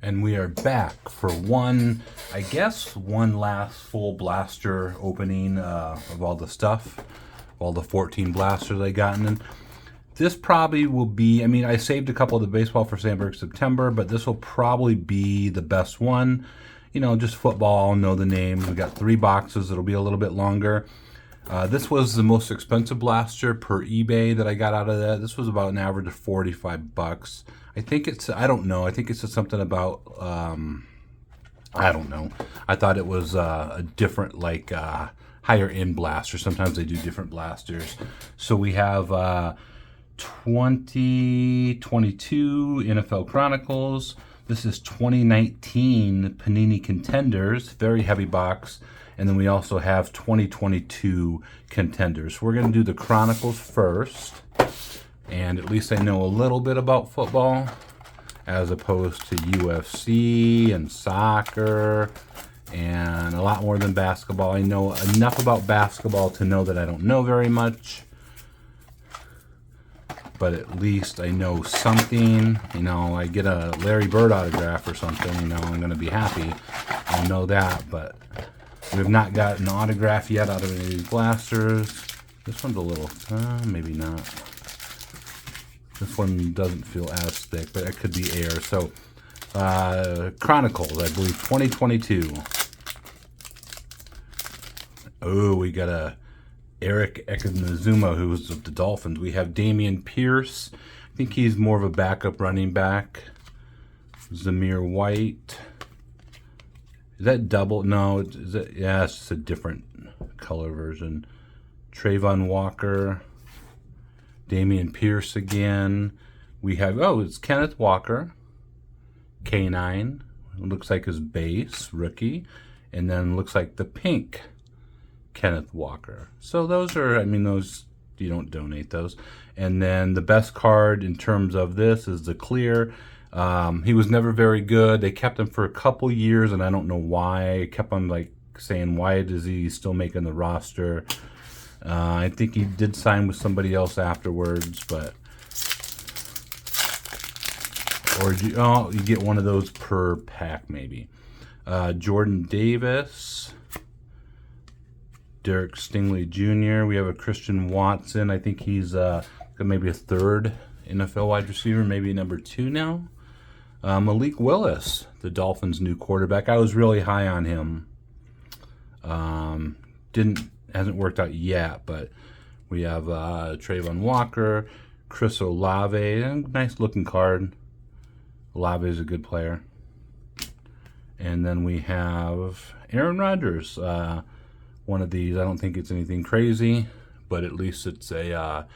And we are back for I guess one last full blaster opening of all the stuff, all the 14 blasters I gotten. And this probably will be, I mean, I saved a couple of the baseball for Sandberg September, but this will probably be the best one. You know, just football, know the names. We got 3 boxes, it'll be a little bit longer. This was the most expensive blaster per eBay that I got out of that. This was about an average of 45 bucks. I think I don't know. I think it said something about, I don't know. I thought it was a different, like, higher end blaster. Sometimes they do different blasters. So we have 2022 NFL Chronicles. This is 2019 Panini Contenders, very heavy box. And then we also have 2022 Contenders. We're going to do the Chronicles first. And at least I know a little bit about football as opposed to UFC and soccer and a lot more than basketball. I know enough about basketball to know that I don't know very much. But at least I know something. You know, I get a Larry Bird autograph or something, you know, I'm going to be happy. I know that, but we have not got an autograph yet out of any of these blasters. This one's a little, maybe not. This one doesn't feel as thick, but it could be air. So, Chronicles, I believe, 2022. Oh, we got a Eric Ekamazuma, who was of the Dolphins. We have Damian Pierce. I think he's more of a backup running back. Zamir White. Is that double? No, is it? Yeah, it's just a different color version. Trayvon Walker. Damian Pierce again. We have, it's Kenneth Walker. K9. Looks like his base, rookie. And then looks like the pink Kenneth Walker. So those are, I mean, those, you don't donate those. And then the best card in terms of this is the clear. He was never very good. They kept him for a couple years, and I don't know why. I kept on like saying, why is he still making the roster? I think he did sign with somebody else afterwards, but you get one of those per pack maybe. Jordan Davis, Derek Stingley Jr. We have a Christian Watson. I think he's maybe a third NFL wide receiver, maybe number 2 now. Malik Willis, the Dolphins' new quarterback. I was really high on him. Hasn't worked out yet, but we have Trayvon Walker, Chris Olave, nice looking card. Olave is a good player. And then we have Aaron Rodgers. One of these, I don't think it's anything crazy, but at least it's a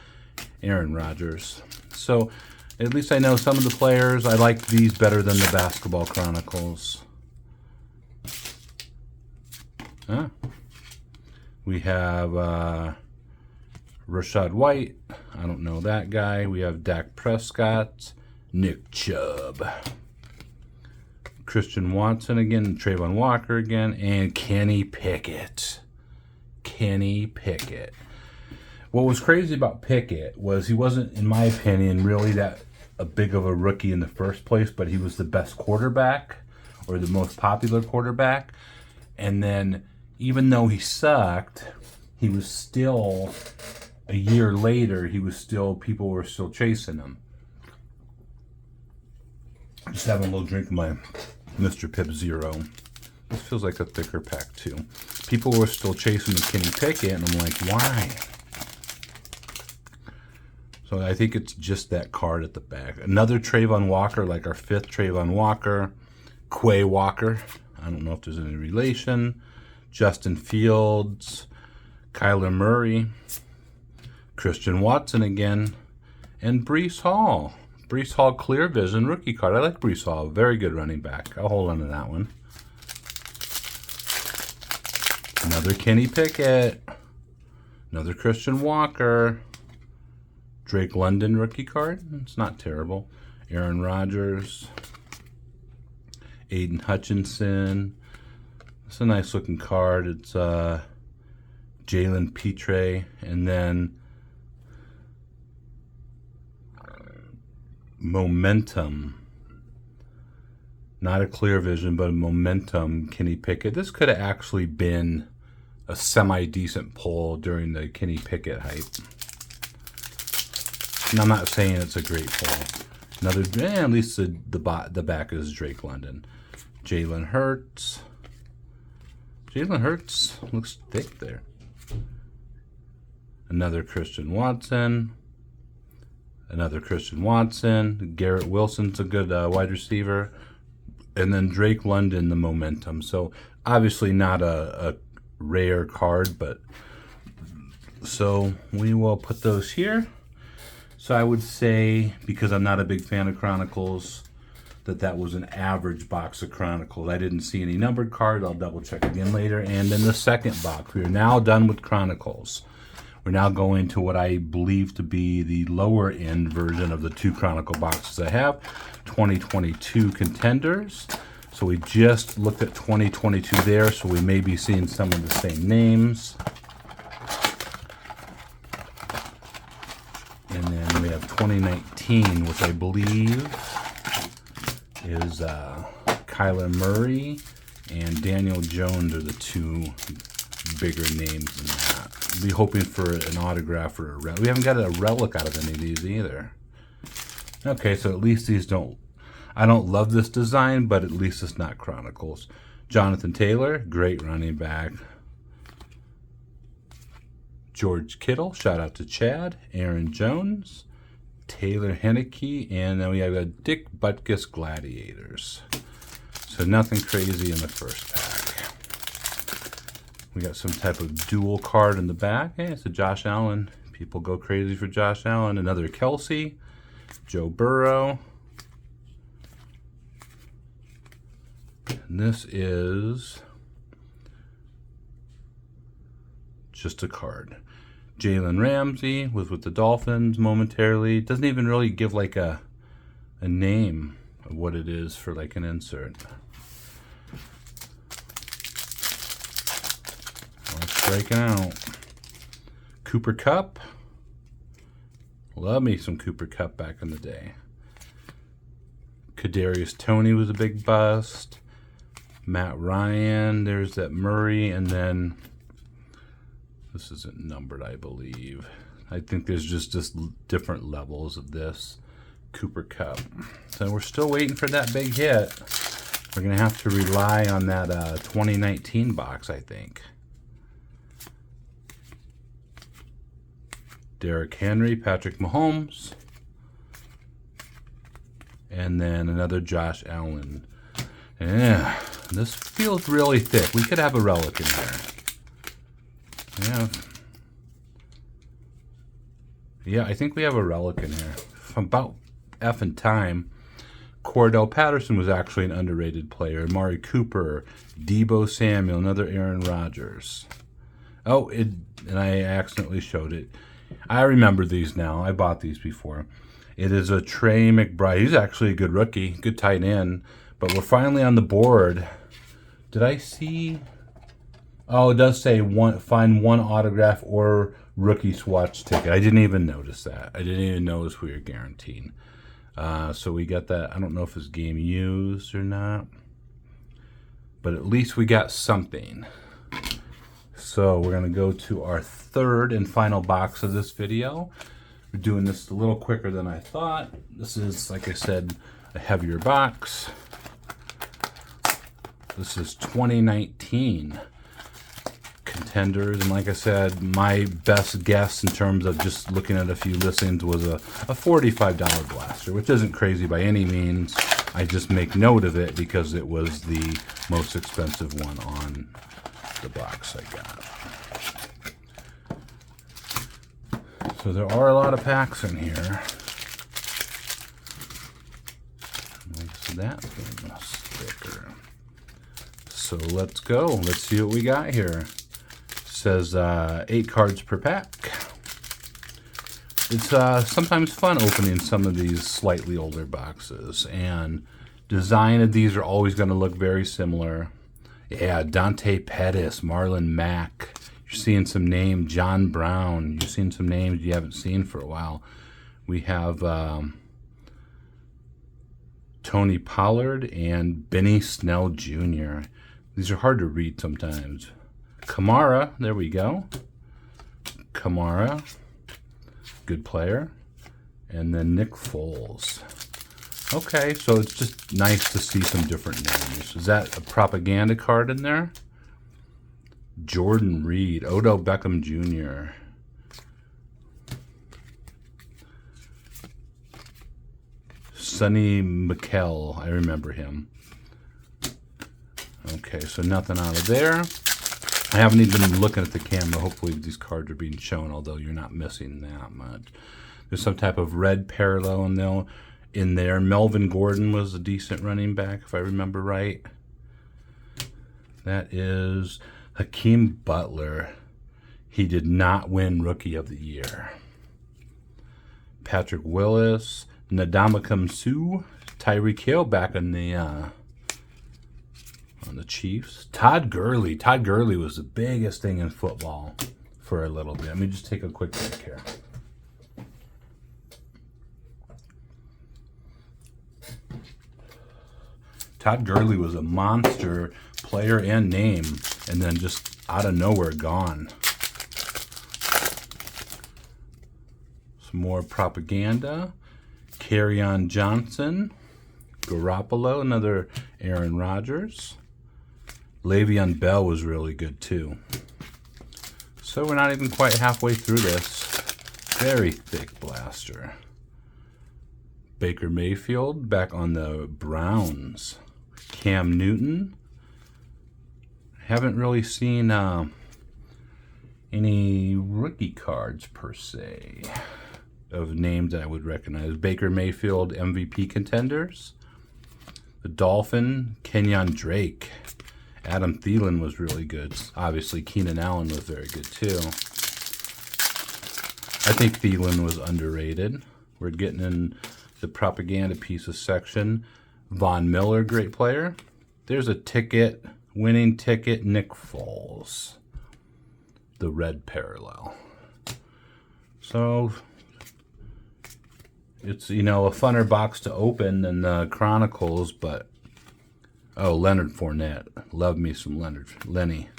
Aaron Rodgers. So at least I know some of the players. I like these better than the Basketball Chronicles. We have Rashad White. I don't know that guy. We have Dak Prescott, Nick Chubb, Christian Watson again, Trayvon Walker again, and Kenny Pickett. Kenny Pickett. What was crazy about Pickett was he wasn't, in my opinion, really that a big of a rookie in the first place, but he was the best quarterback or the most popular quarterback. And then even though he sucked, he was still, a year later, people were still chasing him. Just having a little drink of my Mr. Pip Zero. This feels like a thicker pack too. People were still chasing the Kenny Pickett, and I'm like, why? So I think it's just that card at the back. Another Trayvon Walker, like our 5th Trayvon Walker. Quay Walker. I don't know if there's any relation. Justin Fields. Kyler Murray. Christian Watson again. And Breece Hall. Breece Hall Clear Vision rookie card. I like Breece Hall. Very good running back. I'll hold on to that one. Another Kenny Pickett. Another Christian Walker. Drake London rookie card. It's not terrible. Aaron Rodgers. Aiden Hutchinson. It's a nice looking card. It's Jalen Petre. And then Momentum. Not a Clear Vision, but a Momentum Kenny Pickett. This could have actually been a semi-decent pull during the Kenny Pickett hype. And I'm not saying it's a great pull. Another, at least the back is Drake London. Jalen Hurts. Jalen Hurts looks thick there. Another Christian Watson. Another Christian Watson. Garrett Wilson's a good wide receiver. And then Drake London, the Momentum. So obviously not a rare card, but so we will put those here. So I would say, because I'm not a big fan of Chronicles, that was an average box of Chronicles. I didn't see any numbered cards. I'll double check again later. And in the second box, we are now done with Chronicles. We're now going to what I believe to be the lower end version of the 2 Chronicle boxes I have. 2022 Contenders. So we just looked at 2022 there, so we may be seeing some of the same names. And then we have 2019, which I believe is Kyler Murray and Daniel Jones are the 2 bigger names in that. I'll be hoping for an autograph or a relic. We haven't got a relic out of any of these either. Okay, so at least these don't... I don't love this design, but at least it's not Chronicles. Jonathan Taylor, great running back. George Kittle, shout out to Chad. Aaron Jones. Taylor Henneke, and then we have a Dick Butkus Gladiators. So nothing crazy in the first pack. We got some type of dual card in the back. Hey, it's a Josh Allen. People go crazy for Josh Allen. Another Kelsey. Joe Burrow. And this is just a card. Jalen Ramsey was with the Dolphins momentarily. Doesn't even really give like a name of what it is for like an insert. Well, it's breaking out. Cooper Kupp. Love me some Cooper Kupp back in the day. Kadarius Toney was a big bust. Matt Ryan. There's that Murray, and then this isn't numbered, I believe. I think there's just different levels of this Cooper Kupp. So we're still waiting for that big hit. We're going to have to rely on that 2019 box, I think. Derrick Henry, Patrick Mahomes. And then another Josh Allen. Yeah, this feels really thick. We could have a relic in here. Yeah, I think we have a relic in here. About effing time. Cordell Patterson was actually an underrated player. Amari Cooper, Deebo Samuel, another Aaron Rodgers. Oh, and I accidentally showed it. I remember these now. I bought these before. It is a Trey McBride. He's actually a good rookie, good tight end. But we're finally on the board. Did I see... Oh, it does say find one autograph or rookie swatch ticket. I didn't even notice that. I didn't even notice we were guaranteed. So we got that. I don't know if it's game used or not. But at least we got something. So we're going to go to our third and final box of this video. We're doing this a little quicker than I thought. This is, like I said, a heavier box. This is 2019 Contenders, and like I said, my best guess in terms of just looking at a few listings was a $45 blaster, which isn't crazy by any means. I just make note of it because it was the most expensive one on the box I got. So there are a lot of packs in here. Makes that famous sticker. So let's go. Let's see what we got here. Says 8 cards per pack. It's sometimes fun opening some of these slightly older boxes, and design of these are always going to look very similar. Yeah, Dante Pettis, Marlon Mack. You're seeing some names, John Brown. You're seeing some names you haven't seen for a while. We have Tony Pollard, and Benny Snell Jr. These are hard to read sometimes. Kamara, there we go. Kamara, good player. And then Nick Foles. Okay, so it's just nice to see some different names. Is that a propaganda card in there? Jordan Reed, Odell Beckham Jr. Sonny Mikel, I remember him. Okay, so nothing out of there. I haven't even been looking at the camera. Hopefully these cards are being shown, although you're not missing that much. There's some type of red parallel in there. Melvin Gordon was a decent running back, if I remember right. That is Hakeem Butler. He did not win Rookie of the Year. Patrick Willis, Ndamukong Suh, Tyreek Hill back on the Chiefs. Todd Gurley. Todd Gurley was the biggest thing in football for a little bit. Let me just take a quick break here. Todd Gurley was a monster player and name, and then just out of nowhere gone. Some more propaganda. Kerryon Johnson. Garoppolo, another Aaron Rodgers. Le'Veon Bell was really good too. So we're not even quite halfway through this. Very thick blaster. Baker Mayfield back on the Browns. Cam Newton. Haven't really seen any rookie cards per se of names that I would recognize. Baker Mayfield MVP contenders. The Dolphin, Kenyon Drake. Adam Thielen was really good. Obviously, Keenan Allen was very good too. I think Thielen was underrated. We're getting in the propaganda pieces section. Von Miller, great player. There's a ticket, winning ticket, Nick Foles. The red parallel. So it's, a funner box to open than the Chronicles, but Leonard Fournette. Love me some Lenny.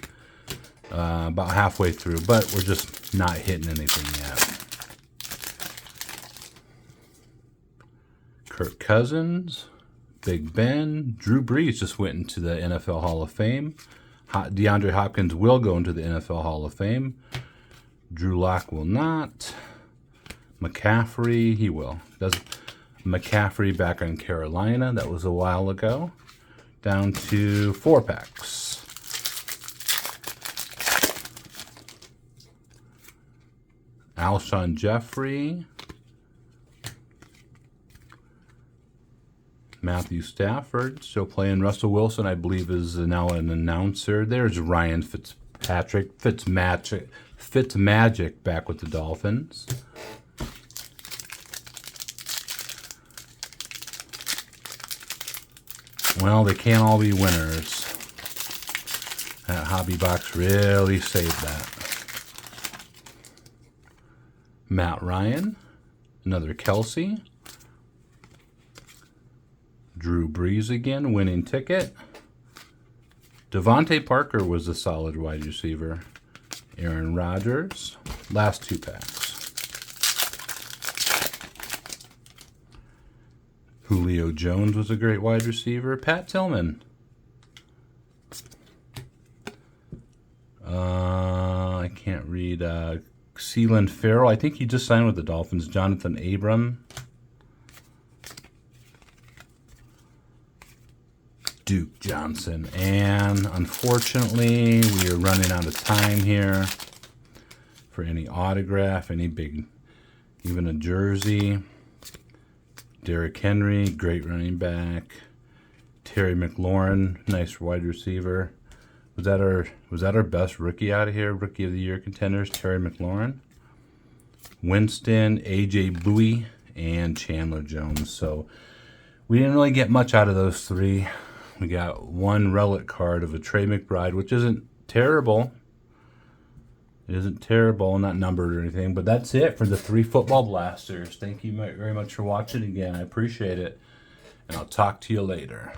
About halfway through, but we're just not hitting anything yet. Kirk Cousins, Big Ben, Drew Brees just went into the NFL Hall of Fame. DeAndre Hopkins will go into the NFL Hall of Fame. Drew Lock will not. McCaffrey, he will. McCaffrey back on Carolina. That was a while ago. Down to 4-packs. Alshon Jeffrey. Matthew Stafford, still playing. Russell Wilson, I believe, is now an announcer. There's Ryan Fitzpatrick. Fitzmagic back with the Dolphins. Well, they can't all be winners. That hobby box really saved that. Matt Ryan, another Kelsey. Drew Brees again, winning ticket. Devontae Parker was a solid wide receiver. Aaron Rodgers, last 2 packs. Julio Jones was a great wide receiver. Pat Tillman. I can't read. Cleveland Farrell. I think he just signed with the Dolphins. Jonathan Abram. Duke Johnson. And unfortunately, we are running out of time here for any autograph, any big, even a jersey. Derrick Henry, great running back. Terry McLaurin, nice wide receiver. Was that our best rookie out of here? Rookie of the Year contenders, Terry McLaurin. Winston, AJ Bouye, and Chandler Jones. So we didn't really get much out of those 3. We got 1 relic card of a Trey McBride, which isn't terrible. It isn't terrible, not numbered or anything, but that's it for the 3 football blasters. Thank you very much for watching again. I appreciate it. and I'll talk to you later.